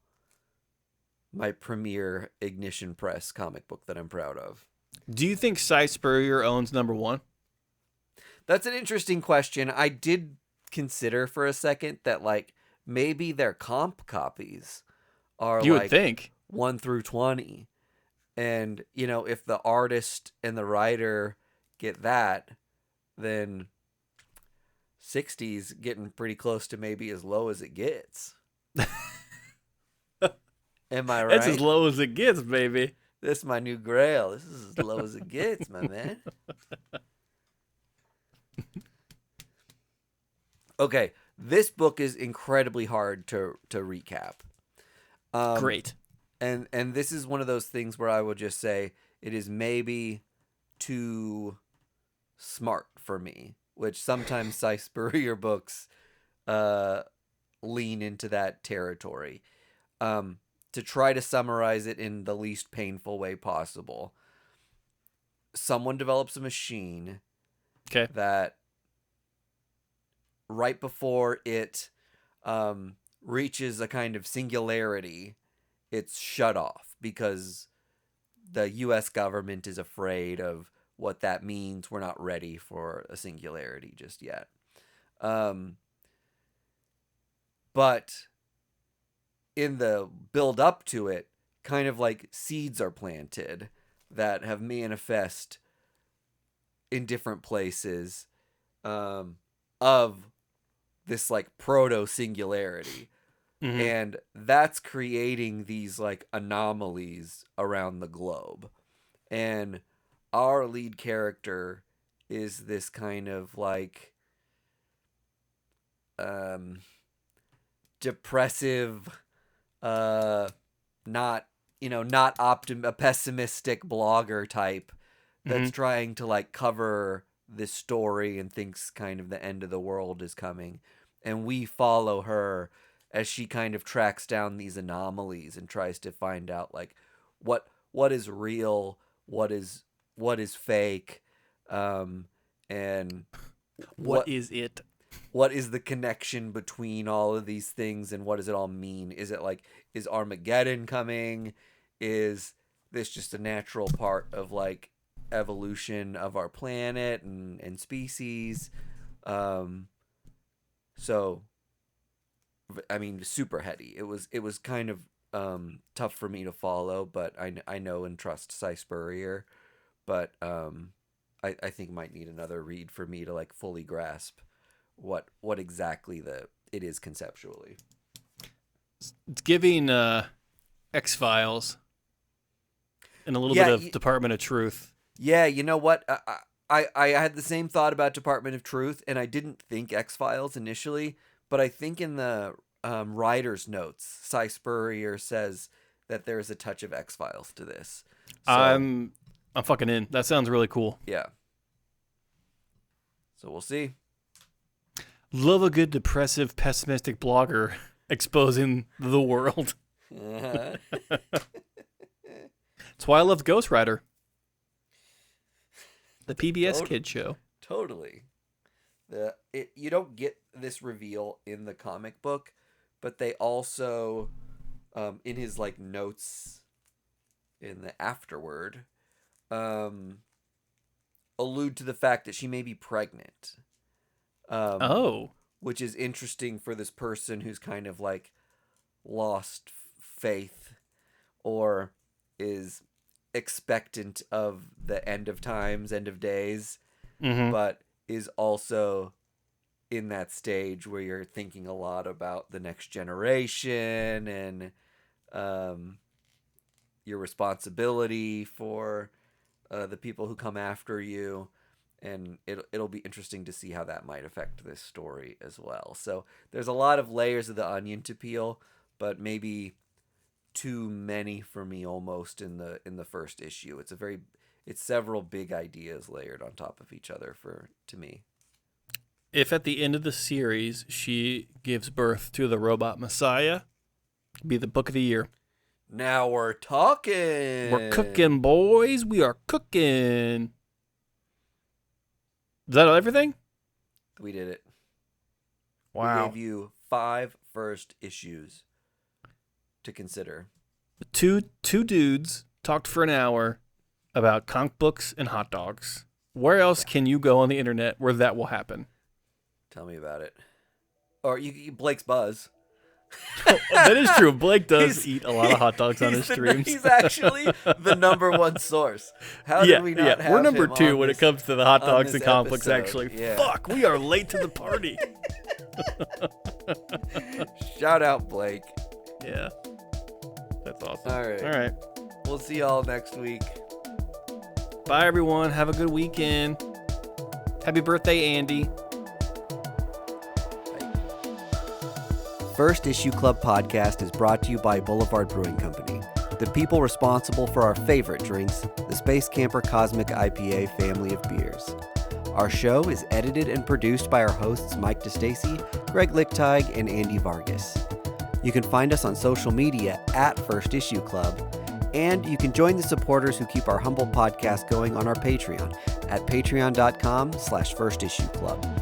my premier Ignition Press comic book that I'm proud of. Do you think Cy Spurrier owns number 1? That's an interesting question. I did consider for a second that like maybe their comp copies are you would think 1 through 20. And, you know, if the artist and the writer get that, then 60's getting pretty close to maybe as low as it gets. Am I right? That's as low as it gets, baby. This is my new grail. This is as low as it gets, my man. Okay, this book is incredibly hard to recap. Great. And this is one of those things where I will just say it is maybe too smart for me, which sometimes Cy Spurrier books lean into that territory. To try to summarize it in the least painful way possible, someone develops a machine that right before it reaches a kind of singularity, it's shut off because the U.S. government is afraid of what that means. We're not ready for a singularity just yet. But in the build up to it, kind of like seeds are planted that have manifest in different places of this like proto singularity. And that's creating these like anomalies around the globe. And our lead character is this kind of like depressive, a pessimistic blogger type that's trying to like cover this story and thinks kind of the end of the world is coming. And we follow her as she kind of tracks down these anomalies and tries to find out like what is real, what is fake, and what is it? What is the connection between all of these things and what does it all mean? Is it like, is Armageddon coming? Is this just a natural part of like evolution of our planet and species? So I mean, super heady. It was kind of tough for me to follow, but I know and trust Cy Spurrier, but I think might need another read for me to like fully grasp what exactly it is conceptually. It's giving X-Files and a little bit of Department of Truth. Yeah, you know what? I had the same thought about Department of Truth, and I didn't think X-Files initially. But I think in the writer's notes, Cy Spurrier says that there's a touch of X-Files to this. So, I'm fucking in. That sounds really cool. Yeah. So we'll see. Love a good depressive, pessimistic blogger exposing the world. That's why I love Ghost Rider. The PBS Kids show. Totally. The you don't get this reveal in the comic book, but they also, in his like notes in the afterword, allude to the fact that she may be pregnant. Which is interesting for this person who's kind of like lost faith or is expectant of the end of times, end of days, but is also in that stage where you're thinking a lot about the next generation and your responsibility for the people who come after you. And it'll be interesting to see how that might affect this story as well. So there's a lot of layers of the onion to peel, but maybe too many for me almost in the first issue. It's several big ideas layered on top of each other to me. If at the end of the series she gives birth to the robot Messiah, it'd be the book of the year. Now we're talking. We're cooking, boys. We are cooking. Is that everything? We did it. Wow. We gave you 5 first issues to consider. Two dudes talked for an hour about comic books and hot dogs. Where else can you go on the internet where that will happen? Tell me about it. Or Blake's Buzz. That is true. Blake does eat a lot of hot dogs on his streams. He's actually the number one source. How did we not have We're number him 2 on when this, it comes to the hot dogs and comic books, episode? actually. Yeah. Fuck, we are late to the party. Shout out, Blake. Yeah. That's awesome. All right. All right. We'll see y'all next week. Bye, everyone. Have a good weekend. Happy birthday, Andy. First Issue Club podcast is brought to you by Boulevard Brewing Company, the people responsible for our favorite drinks, the Space Camper Cosmic IPA family of beers. Our show is edited and produced by our hosts Mike DeStacy, Greg Lichtig, and Andy Vargas. You can find us on social media at First Issue Club, and you can join the supporters who keep our humble podcast going on our Patreon at patreon.com/firstissueclub.